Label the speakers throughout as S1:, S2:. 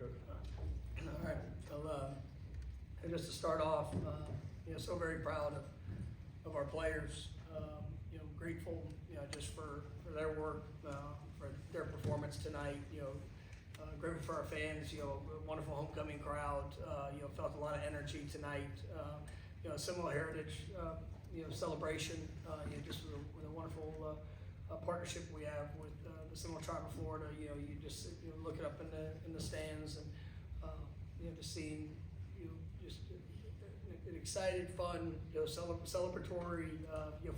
S1: Coach.
S2: All right. Well, just to start off, so very proud of our players. Grateful, just for their work, for their performance tonight. Grateful for our fans. A wonderful homecoming crowd. Felt a lot of energy tonight. Similar heritage, celebration. Just with a wonderful partnership we have with the Seminole Tribe of Florida. You just look it up in the stands and just seeing just an excited, fun, celebratory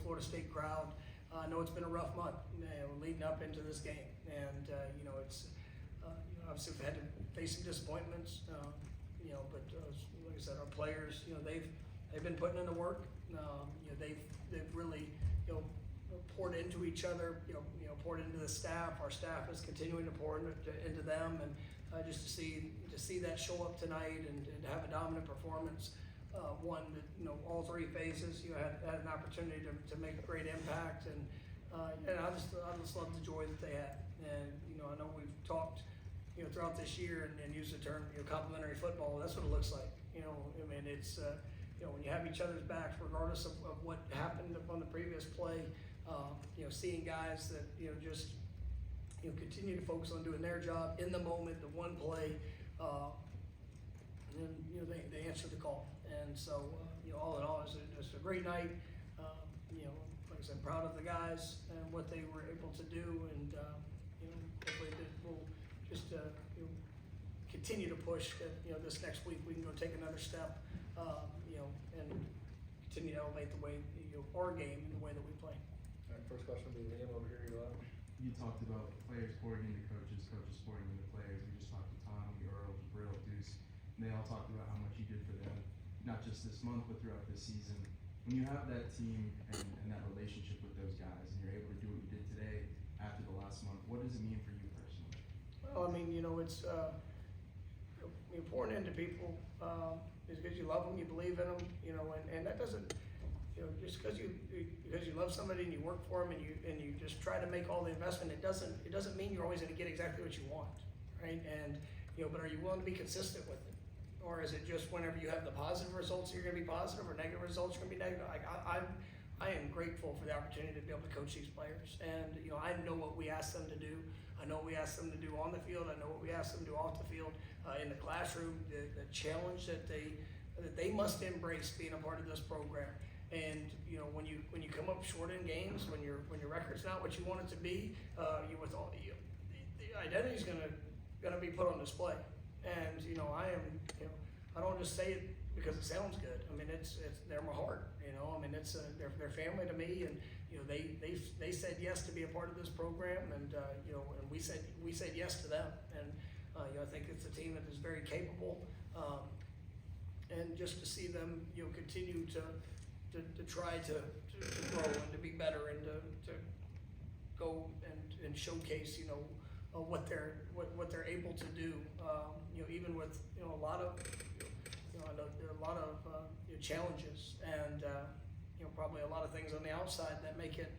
S2: Florida State crowd. I know it's been a rough month leading up into this game, and it's obviously we've had to face some disappointments. But like I said, our players, they've been putting in the work. They've really poured into each other, poured into the staff. Our staff is continuing to pour into them, and just to see that show up tonight and to have a dominant performance. One that all three phases had an opportunity to make a great impact, and I just love the joy that they had. And I know we've talked throughout this year and used the term complementary football. That's what it looks like. It's when you have each other's backs, regardless of what happened on the previous play. Seeing guys that just continue to focus on doing their job in the moment, the one play, and then they answer the call. And so all in all, it's a great night. Like I said, proud of the guys and what they were able to do, and hopefully we'll just continue to push that this next week we can go take another step, and continue to elevate the way our game and the way that we play.
S1: All right, first question will be Liam over here. You're live.
S3: You talked about players pouring into coaches, coaches pouring into players. We just talked to Tommy, Earl, Jabril, Deuce, and they all talked about how much you did for them, not just this month, but throughout this season. When you have that team and that relationship with those guys, and you're able to do what you did today after the last month, what does it mean for you personally?
S2: Well, it's pouring into people is because you love them, you believe in them, and that doesn't, just because you love somebody and you work for them and you just try to make all the investment, it doesn't mean you're always going to get exactly what you want, right? And but are you willing to be consistent with it, or is it just whenever you have the positive results you're going to be positive, or negative results you're going to be negative? I am grateful for the opportunity to be able to coach these players, and I know what we ask them to do. I know what we ask them to do on the field. I know what we ask them to do off the field, in the classroom. The challenge that they must embrace being a part of this program. And when you come up short in games, when your record's not what you want it to be, the identity's gonna be put on display. And I don't just say it because it sounds good. It's they're my heart. It's they're family to me, and they said yes to be a part of this program, and and we said yes to them. And I think it's a team that is very capable, and just to see them continue to try to grow and to be better and to go and showcase what they're able to do, even with a lot of I know there are a lot of challenges and probably a lot of things on the outside that make it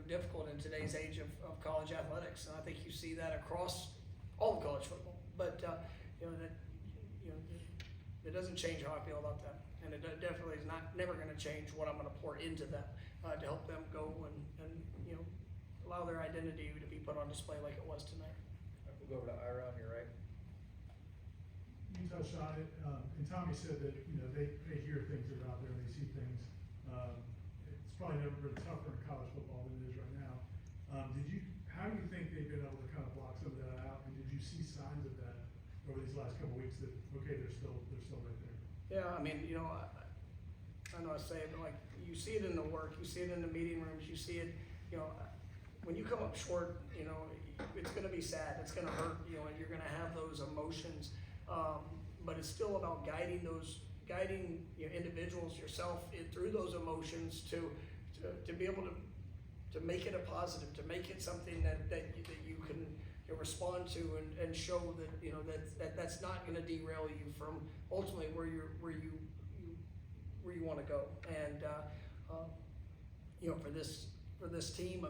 S2: difficult in today's age of college athletics. And I think you see that across all of college football. But it doesn't change how I feel about them, and it definitely is never going to change what I'm going to pour into them to help them go and allow their identity to be put on display like it was tonight.
S1: All right, we'll go over to Ira on your right.
S4: You touched on it, and Tommy said that they hear things that are out there and they see things. It's probably never been tougher in college football than it is right now. How do you think they've been able to kind of block some of that out? And did you see signs of that over these last couple of weeks that they're still right there?
S2: Yeah, I know I say it, but like you see it in the work, you see it in the meeting rooms, you see it. When you come up short, it's going to be sad, it's going to hurt, and you're going to have those emotions. But it's still about guiding individuals, yourself, through those emotions to be able to make it a positive, to make it something that you can respond to and show that that's not going to derail you from ultimately where you want to go. And for this team,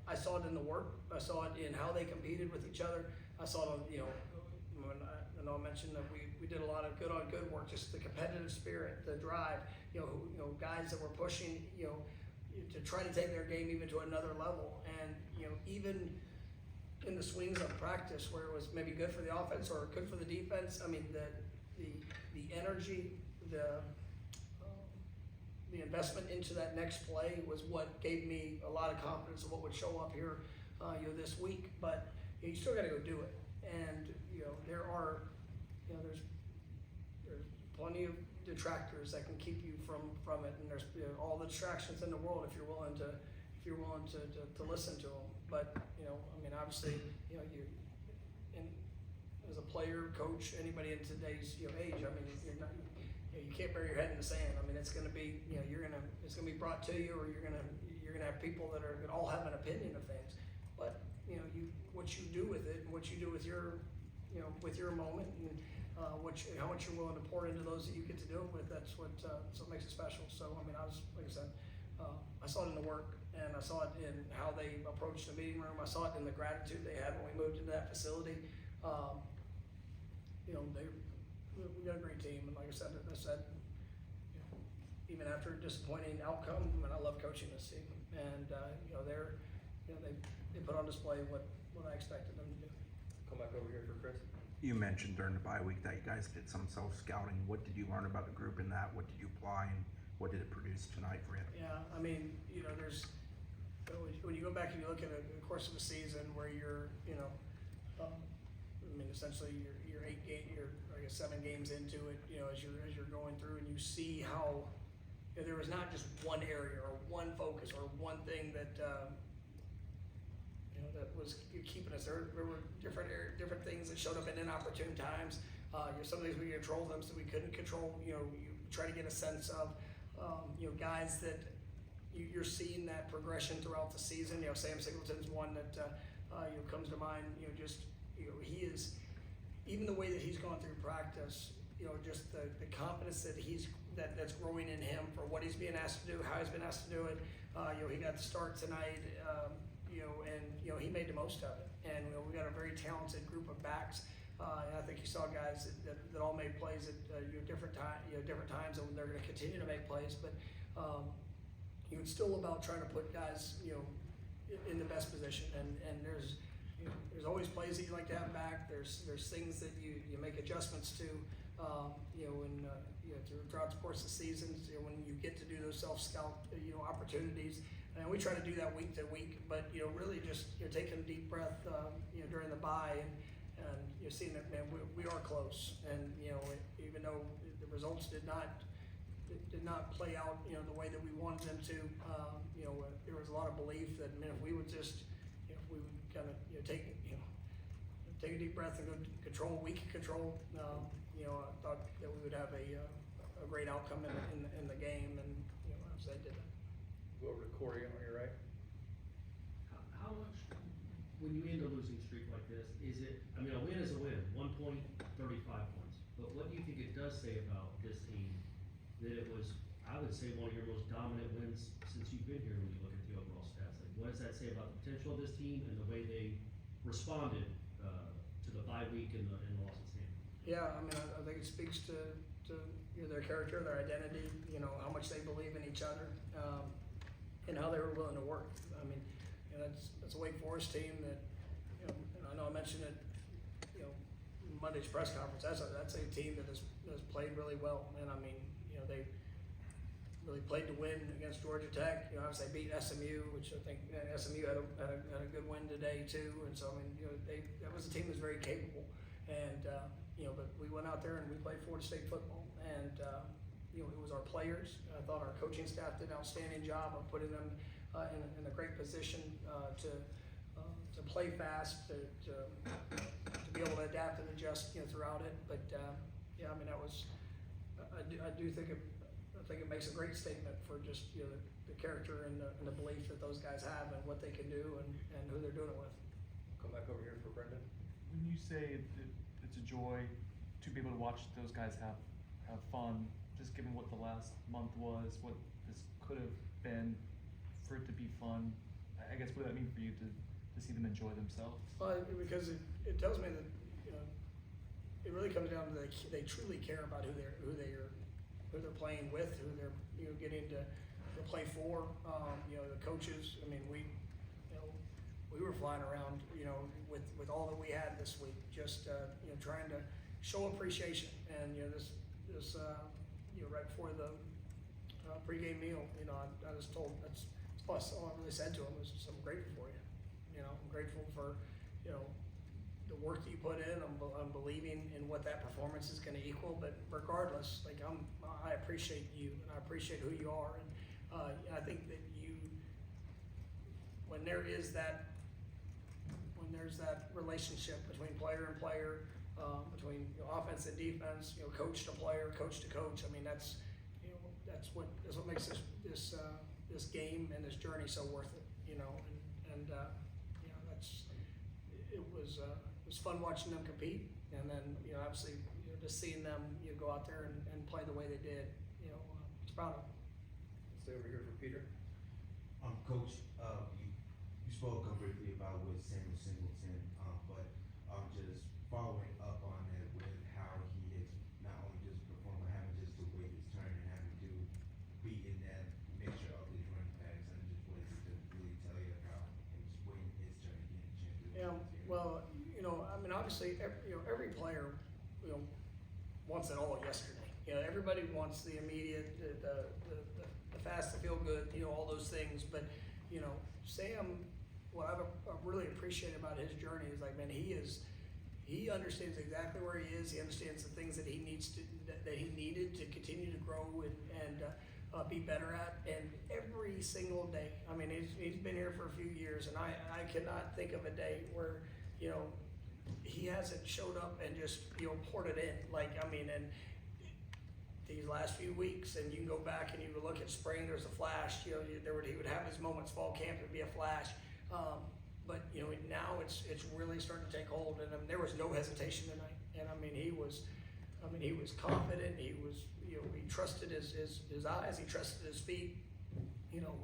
S2: I saw it in the work, I saw it in how they competed with each other, I saw it on I know I mentioned that we did a lot of good on good work, just the competitive spirit, the drive, guys that were pushing, to try to take their game even to another level. And, even in the swings of practice where it was maybe good for the offense or good for the defense, I mean, the energy, the investment into that next play was what gave me a lot of confidence of what would show up here, this week. But you still got to go do it. And there are, there's plenty of detractors that can keep you from it, and there's all the distractions in the world if you're willing to listen to them. But obviously, you as a player, coach, anybody in today's age, I mean, you're not. You can't bury your head in the sand. I mean, it's going to be, it's going to be brought to you, or you're going to have people that are going to all have an opinion of things. But what you do with it, and what you do with your, with your moment, and how much you're willing to pour into those that you get to do it with. That's what makes it special. So like I said, I saw it in the work, and I saw it in how they approached the meeting room. I saw it in the gratitude they had when we moved into that facility. We got a great team, and like I said, even after a disappointing outcome, I love coaching this team, and they put on display what I expected them to do.
S1: Come back over here for Chris.
S5: You mentioned during the bye week that you guys did some self-scouting. What did you learn about the group in that? What did you apply, and what did it produce tonight for you?
S2: Yeah, I mean, there's when you go back and you look at the course of a season where you're, essentially you're 7 games into it, as you're going through, and you see how there was not just one area or one focus or one thing that that was keeping us. There were different things that showed up at inopportune times. Some of these we controlled, them so we couldn't control. You try to get a sense of guys that you're seeing that progression throughout the season. Sam Singleton's one that comes to mind. He is, even the way that he's gone through practice, just the confidence that that's growing in him for what he's being asked to do, how he's been asked to do it. He got the start tonight, and he made the most of it. And we got a very talented group of backs. And I think you saw guys that all made plays at different times, and they're going to continue to make plays. But it's still about trying to put guys in the best position. And there's always plays that you like to have back. There's things that you make adjustments to. Throughout the course of the seasons, when you get to do those self-scout opportunities. And we try to do that week to week, but really just taking a deep breath during the bye, and you're seeing that, man, we are close. And even though the results did not play out the way that we wanted them to, there was a lot of belief that, man, if we would just if we would kind of take a deep breath and go control what we can control. I thought that we would have a great outcome in the game, and as they did that.
S1: Go over to Corey on your right.
S6: How much, when you end a losing streak like this, is it, a win is a win, 1 point, 35 points. But what do you think it does say about this team, that it was, I would say, one of your most dominant wins since you've been here when you look at the overall stats? Like, what does that say about the potential of this team and the way they responded to the bye week and the loss at Stanford?
S2: Yeah, I think it speaks to their character, their identity, how much they believe in each other, and how they were willing to work. That's a Wake Forest team that, and I know I mentioned it, Monday's press conference. That's a team that has played really well, and they really played to win against Georgia Tech. Obviously they beat SMU, which I think SMU had a good win today too. And so that was a team that was very capable. And but we went out there and we played Florida State football, and it was our players. I thought our coaching staff did an outstanding job of putting them in a great position to play fast, to be able to adapt and adjust throughout it. But that was, I do think it makes a great statement for just the character and the belief that those guys have and what they can do and who they're doing it with.
S1: Come back over here for Brendan.
S7: When you say it's a joy to be able to watch those guys have fun, just given what the last month was, what this could have been, for it to be fun, I guess what does that mean for you to see them enjoy themselves?
S2: Well, because it tells me that it really comes down to they truly care about who they're playing with, who they're, you know, getting to play for. You know, the coaches, I mean, we were flying around, you know, with all that we had this week, just, you know, trying to show appreciation. And, you know, this you know, right before the pregame meal, you know, I was told, that's plus all I really said to him was, I'm grateful for you. You know, I'm grateful for, you know, the work that you put in. I'm believing in what that performance is going to equal. But regardless, like I appreciate you and I appreciate who you are. And I think that when there's that relationship between player and player, between, you know, offense and defense, you know, coach to player, coach to coach. I mean, that's what makes this game and this journey so worth it. You know, and you know, it was fun watching them compete, and then, you know, obviously, you know, just seeing them, you know, go out there and play the way they did. You know, it's proud of them.
S1: Let's stay over here for Peter.
S8: Coach, you spoke briefly about with Samuel Singleton, but just following up on that with how he has not only just performed, but having just to wait his turn and having to be in that mixture of his running backs, and just what does it really tell you about him just waiting his turn to get a chance to
S2: Yeah, well, you know, I mean, obviously, every player, you know, wants it all yesterday. You know, everybody wants the immediate, the fast to feel good, you know, all those things. But, you know, Sam, what I've really appreciated about his journey is, like, man, he understands exactly where he is. He understands the things that he needed to continue to grow and be better at. And every single day, I mean, he's been here for a few years, and I cannot think of a day where, you know, he hasn't showed up and just, you know, poured it in. Like, I mean, and these last few weeks, and you can go back and you look at spring, there's a flash, you know, he would have his moments, fall camp, it'd be a flash. But, you know, now it's really starting to take hold, and there was no hesitation tonight. And I mean, he was confident. He was, you know, he trusted his eyes, he trusted his feet. You know,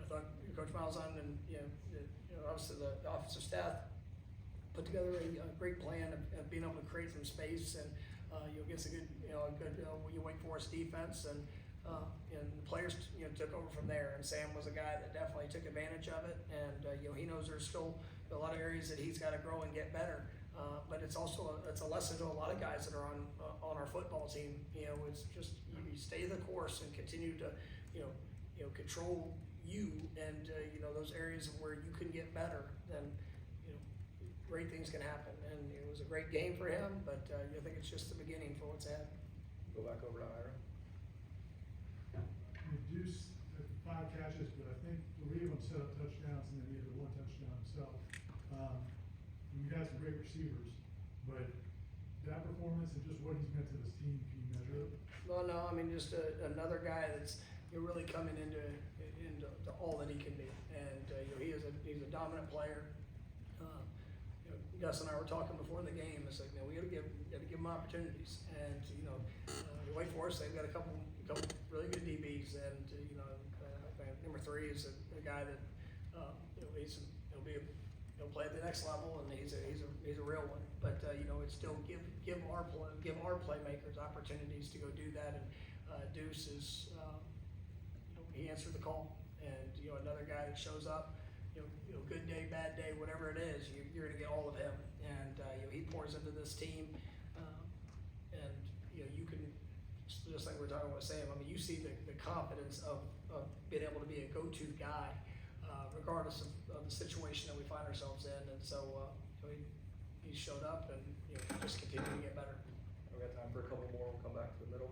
S2: I thought Coach Malzahn and, you know, obviously the offensive staff put together a great plan of being able to create some space and, you know, against a good Wake Forest defense, and the players, you know, took over from there. And Sam was a guy that definitely took advantage of it. And you know, he knows there's still a lot of areas that he's got to grow and get better. But it's also it's a lesson to a lot of guys that are on our football team. You know, it's just you stay the course and continue to, you know, control you and you know, those areas where you can get better. Then, you know, great things can happen. And it was a great game for him. But I think it's just the beginning for what's ahead.
S1: Go back over to Ira.
S4: Deuce had 5 catches, but I think 3 of them set up touchdowns, and then he had 1 touchdown himself. You had some great receivers, but that performance and just what he's meant to this team, can you measure it?
S2: Well, no, I mean, just another guy that's, you know, really coming into all that he can be. And you know, he's a dominant player. You know, Gus and I were talking before the game. It's like, you know, we got to give him opportunities. And you know, Wake Forest, they've got a couple really good DBs, and you know, number 3 is a guy that you know, he'll play at the next level, and he's a real one. But you know, it's still give our playmakers opportunities to go do that. And Deuce is, you know, he answered the call, and you know, another guy that shows up. You know, good day, bad day, whatever it is, you're going to get all of him. And you know, he pours into this team, and you know, you can. Just like we're talking about Sam, I mean, you see the confidence of being able to be a go-to guy, regardless of the situation that we find ourselves in. And so he showed up, and you know, just continued to get better.
S1: We got time for a couple more. We'll come back to the middle.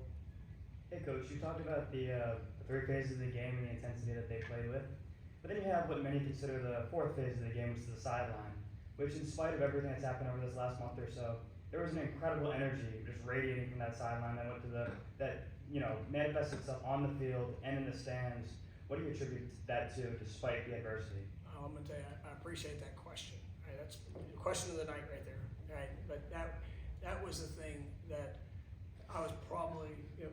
S9: Hey Coach, you talked about the 3 phases of the game and the intensity that they played with, but then you have what many consider the 4th phase of the game, which is the sideline, which in spite of everything that's happened over this last month or so, there was an incredible energy just radiating from that sideline that went to that you know, manifested itself on the field and in the stands. What do you attribute that to, despite the adversity?
S2: I'm gonna tell you, I appreciate that question. Right, that's the question of the night right there. Right, but that was the thing that I was probably, you know,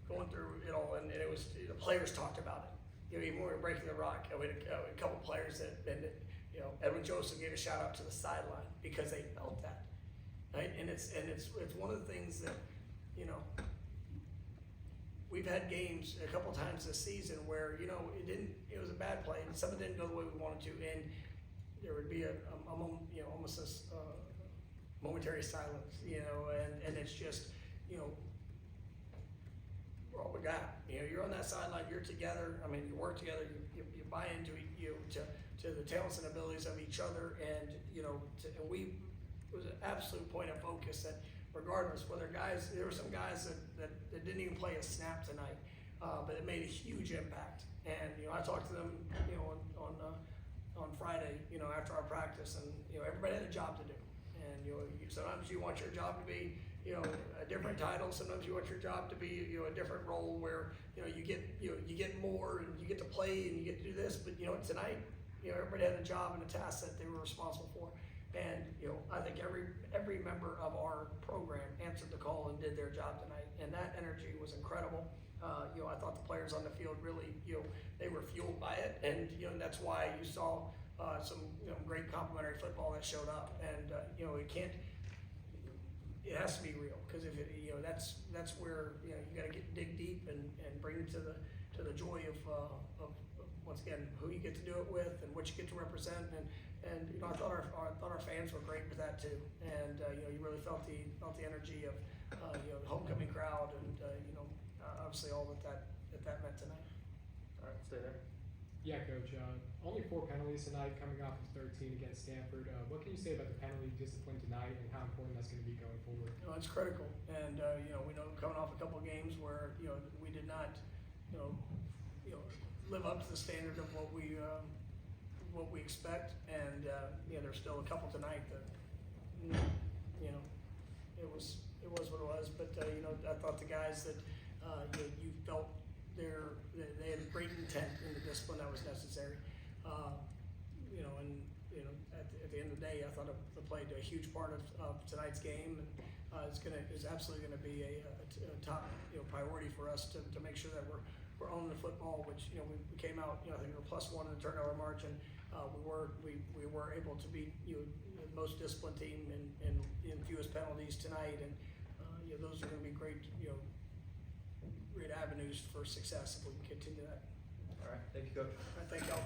S2: going through it all, and it was, the players talked about it. You know, even when we were breaking the rock, we had a couple players that, you know, Edwin Joseph gave a shout out to the sideline because they felt that. right? And it's one of the things that, you know, we've had games a couple times this season where, you know, it was a bad play and something didn't go the way we wanted to, and there would be almost this momentary silence, you know, and it's just, you know, we're all we got. You know, you're on that sideline, you're together. I mean, you work together, you buy into to the talents and abilities of each other, and you know, it was an absolute point of focus that regardless whether there were some guys that didn't even play a snap tonight, but it made a huge impact. And you know, I talked to them, you know, on Friday, you know, after our practice, and you know, everybody had a job to do. And you know, sometimes you want your job to be, you know, a different title. Sometimes you want your job to be, you know, a different role where, you know, you get more and you get to play and you get to do this. But you know, tonight, you know, everybody had a job and a task that they were responsible for. And you know, I think every member of our program answered the call and did their job tonight. And that energy was incredible. You know, I thought the players on the field really, you know, they were fueled by it, and you know, that's why you saw some, you know, great complimentary football that showed up. And you know, it has to be real, because if you know, that's where, you know, you got to dig deep and bring it to the joy of once again who you get to do it with and what you get to represent. And you know, I thought our fans were great with that too. And you know, you really felt the energy of you know, the homecoming crowd, and you know, obviously all that meant tonight.
S1: All right, stay there.
S10: Yeah, Coach. Only 4 penalties tonight, coming off of 13 against Stanford. What can you say about the penalty discipline tonight and how important that's going to be going forward?
S2: You know, it's critical, and you know, we know coming off a couple of games where, you know, we did not, you know, live up to the standard of what we expect, and you know, there's still a couple tonight that, you know, it was what it was. But you know, I thought the guys that you felt they had great intent in the discipline that was necessary. You know, and you know, at the end of the day, I thought it played a huge part of tonight's game, and it's absolutely going to be a top, you know, priority for us to make sure that we're owning the football, which, you know, we came out, you know, I think we were +1 in the turnover margin. We were able to beat, you know, the most disciplined team in fewest penalties tonight, and you know, those are going to be great, you know, great avenues for success if we can continue that.
S1: All right, thank you, Coach.
S2: I thank y'all.